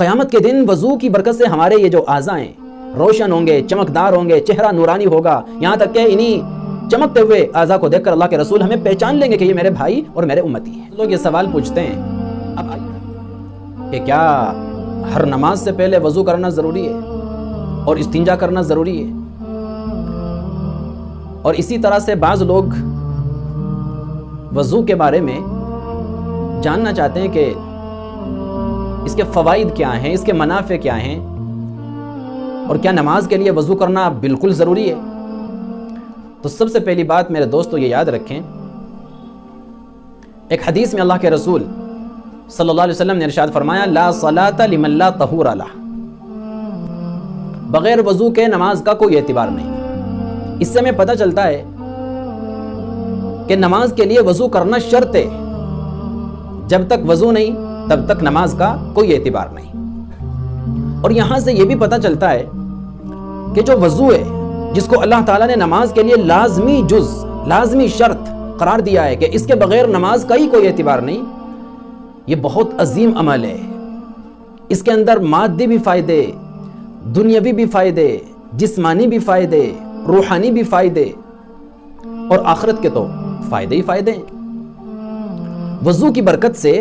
قیامت کے دن وضو کی برکت سے ہمارے یہ جو اعضاء ہیں روشن ہوں گے، چمکدار ہوں گے، چہرہ نورانی ہوگا، یہاں تک کہ انہی چمکتے ہوئے اعضاء کو دیکھ کر اللہ کے رسول ہمیں پہچان لیں گے کہ یہ میرے بھائی اور میرے امتی ہیں۔ لوگ یہ سوال پوچھتے ہیں اب کہ کیا ہر نماز سے پہلے وضو کرنا ضروری ہے اور استنجا کرنا ضروری ہے؟ اور اسی طرح سے بعض لوگ وضو کے بارے میں جاننا چاہتے ہیں کہ اس کے فوائد کیا ہیں، اس کے منافع کیا ہیں، اور کیا نماز کے لیے وضو کرنا بالکل ضروری ہے؟ تو سب سے پہلی بات میرے دوستو یہ یاد رکھیں، ایک حدیث میں اللہ کے رسول صلی اللہ علیہ وسلم نے ارشاد فرمایا لا صلاۃ لمن لا طہور لہ، بغیر وضو کے نماز کا کوئی اعتبار نہیں۔ اس سے ہمیں پتہ چلتا ہے کہ نماز کے لیے وضو کرنا شرط ہے، جب تک وضو نہیں تب تک نماز کا کوئی اعتبار نہیں۔ اور یہاں سے یہ بھی پتہ چلتا ہے کہ جو وضو ہے جس کو اللہ تعالیٰ نے نماز کے لیے لازمی جز، لازمی شرط قرار دیا ہے کہ اس کے بغیر نماز کا ہی کوئی اعتبار نہیں، یہ بہت عظیم عمل ہے۔ اس کے اندر مادی بھی فائدے، دنیاوی بھی فائدے، جسمانی بھی فائدے، روحانی بھی فائدے، اور آخرت کے تو فائدے ہی فائدے ہیں۔ وضو کی برکت سے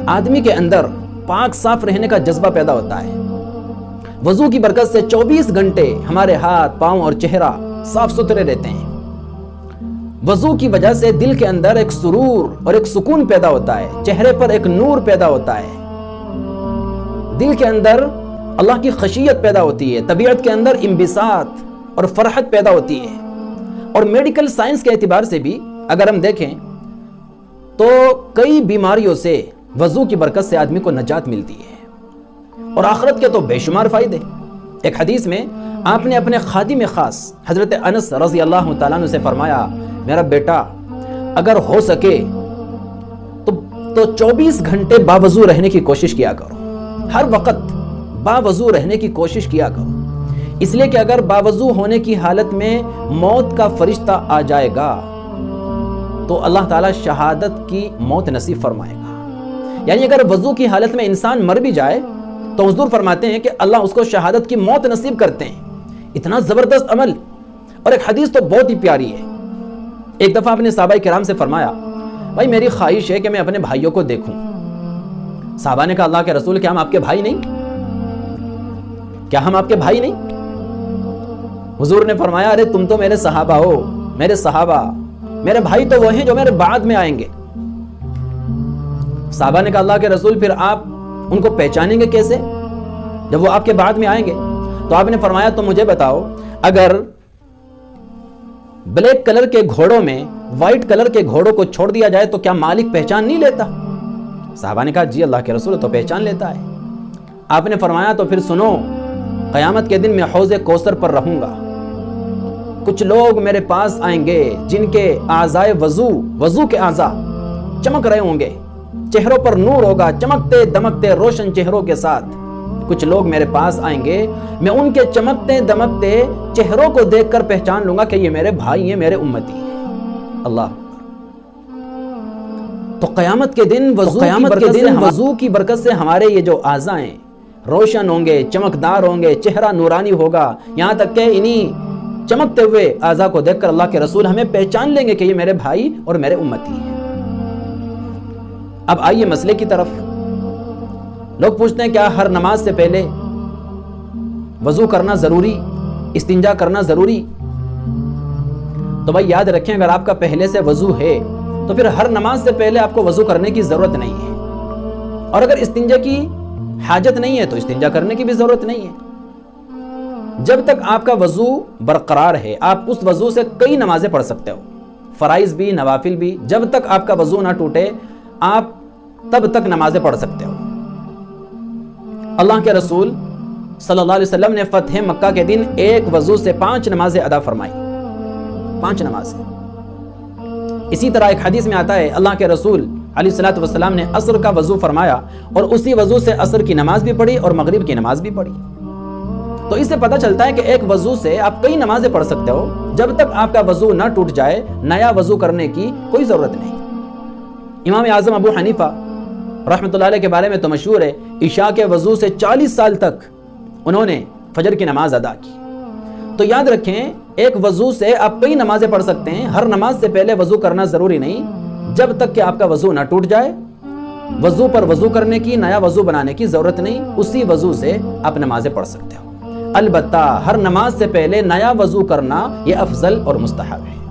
آدمی کے اندر پاک صاف رہنے کا جذبہ پیدا ہوتا ہے۔ وضو کی برکت سے 24 گھنٹے ہمارے ہاتھ، پاؤں اور چہرہ صاف ستھرے رہتے ہیں۔ وضو کی وجہ سے دل کے اندر ایک سرور اور ایک سکون پیدا ہوتا ہے، چہرے پر ایک نور پیدا ہوتا ہے، دل کے اندر اللہ کی خشیت پیدا ہوتی ہے، طبیعت کے اندر انبساط اور فرحت پیدا ہوتی ہے۔ اور میڈیکل سائنس کے اعتبار سے بھی اگر ہم دیکھیں تو کئی بیماریوں سے وضو کی برکت سے آدمی کو نجات ملتی ہے، اور آخرت کے تو بے شمار فائدے۔ ایک حدیث میں آپ نے اپنے خادم خاص حضرت انس رضی اللہ تعالیٰ عنہ سے فرمایا میرا بیٹا اگر ہو سکے تو 24 گھنٹے باوضو رہنے کی کوشش کیا کرو، ہر وقت باوضو رہنے کی کوشش کیا کرو، اس لیے کہ اگر باوضو ہونے کی حالت میں موت کا فرشتہ آ جائے گا تو اللہ تعالیٰ شہادت کی موت نصیب فرمائے گا۔ یعنی اگر وضو کی حالت میں انسان مر بھی جائے تو حضور فرماتے ہیں کہ اللہ اس کو شہادت کی موت نصیب کرتے ہیں۔ اتنا زبردست عمل، اور ایک حدیث تو بہت ہی پیاری ہے۔ ایک دفعہ اپنے صحابہ کرام سے فرمایا بھائی میری خواہش ہے کہ میں اپنے بھائیوں کو دیکھوں۔ صحابہ نے کہا اللہ کے رسول کیا ہم آپ کے بھائی نہیں؟ کیا ہم آپ کے بھائی نہیں؟ حضور نے فرمایا ارے تم تو میرے صحابہ ہو، میرے صحابہ، میرے بھائی تو وہ ہیں جو میرے بعد میں آئیں گے۔ صحابہ نے کہا اللہ کے رسول پھر آپ ان کو پہچانیں گے کیسے جب وہ آپ کے بعد میں آئیں گے؟ تو آپ نے فرمایا تو مجھے بتاؤ اگر بلیک کلر کے گھوڑوں میں وائٹ کلر کے گھوڑوں کو چھوڑ دیا جائے تو کیا مالک پہچان نہیں لیتا؟ صحابہ نے کہا جی اللہ کے رسول تو پہچان لیتا ہے۔ آپ نے فرمایا تو پھر سنو، قیامت کے دن میں حوض کوثر پر رہوں گا، کچھ لوگ میرے پاس آئیں گے جن کے اعضائے وضو کے اعضاء چمک رہے ہوں گے، چہروں پر نور ہوگا، چمکتے دمکتے روشن چہروں کے ساتھ کچھ لوگ میرے پاس آئیں گے، میں ان کے چمکتے دمکتے چہروں کو دیکھ کر پہچان لوں گا کہ یہ میرے بھائی ہیں، میرے امتی ہیں۔ اللہ تو قیامت کے دن وضو کی برکت سے ہمارے یہ جو اعضاء ہیں روشن ہوں گے، چمکدار ہوں گے، چہرہ نورانی ہوگا، یہاں تک کہ انہی چمکتے ہوئے اعضاء کو دیکھ کر اللہ کے رسول ہمیں پہچان لیں گے کہ یہ میرے بھائی اور میرے امتی ہیں۔ اب آئیے مسئلے کی طرف۔ لوگ پوچھتے ہیں کیا ہر نماز سے پہلے وضو کرنا ضروری، استنجا کرنا ضروری؟ تو بھائی یاد رکھیں اگر آپ کا پہلے سے وضو ہے تو پھر ہر نماز سے پہلے آپ کو وضو کرنے کی ضرورت نہیں ہے، اور اگر استنجا کی حاجت نہیں ہے تو استنجا کرنے کی بھی ضرورت نہیں ہے۔ جب تک آپ کا وضو برقرار ہے آپ اس وضو سے کئی نمازیں پڑھ سکتے ہو، فرائض بھی نوافل بھی، جب تک آپ کا وضو نہ ٹوٹے آپ تب تک نمازیں پڑھ سکتے ہو۔ اللہ کے رسول صلی اللہ علیہ وسلم نے فتح مکہ کے دن ایک وضو سے 5 نمازیں ادا فرمائی، 5 نمازیں۔ اسی طرح ایک حدیث میں آتا ہے اللہ کے رسول علیہ الصلوۃ والسلام نے عصر کا وضو فرمایا اور اسی وضو سے عصر کی نماز بھی پڑھی اور مغرب کی نماز بھی پڑھی۔ تو اس سے پتہ چلتا ہے کہ ایک وضو سے آپ کئی نمازیں پڑھ سکتے ہو، جب تک آپ کا وضو نہ ٹوٹ جائے نیا وضو کرنے کی کوئی ضرورت نہیں۔ امام اعظم ابو حنیفہ رحمۃ اللہ علیہ کے بارے میں تو مشہور ہے، عشاء کے وضو سے 40 سال تک انہوں نے فجر کی نماز ادا کی۔ تو یاد رکھیں، ایک وضو سے آپ کئی نمازیں پڑھ سکتے ہیں، ہر نماز سے پہلے وضو کرنا ضروری نہیں، جب تک کہ آپ کا وضو نہ ٹوٹ جائے۔ وضو پر وضو کرنے کی، نیا وضو بنانے کی ضرورت نہیں، اسی وضو سے آپ نمازیں پڑھ سکتے ہو۔ البتہ ہر نماز سے پہلے نیا وضو کرنا یہ افضل اور مستحب ہے۔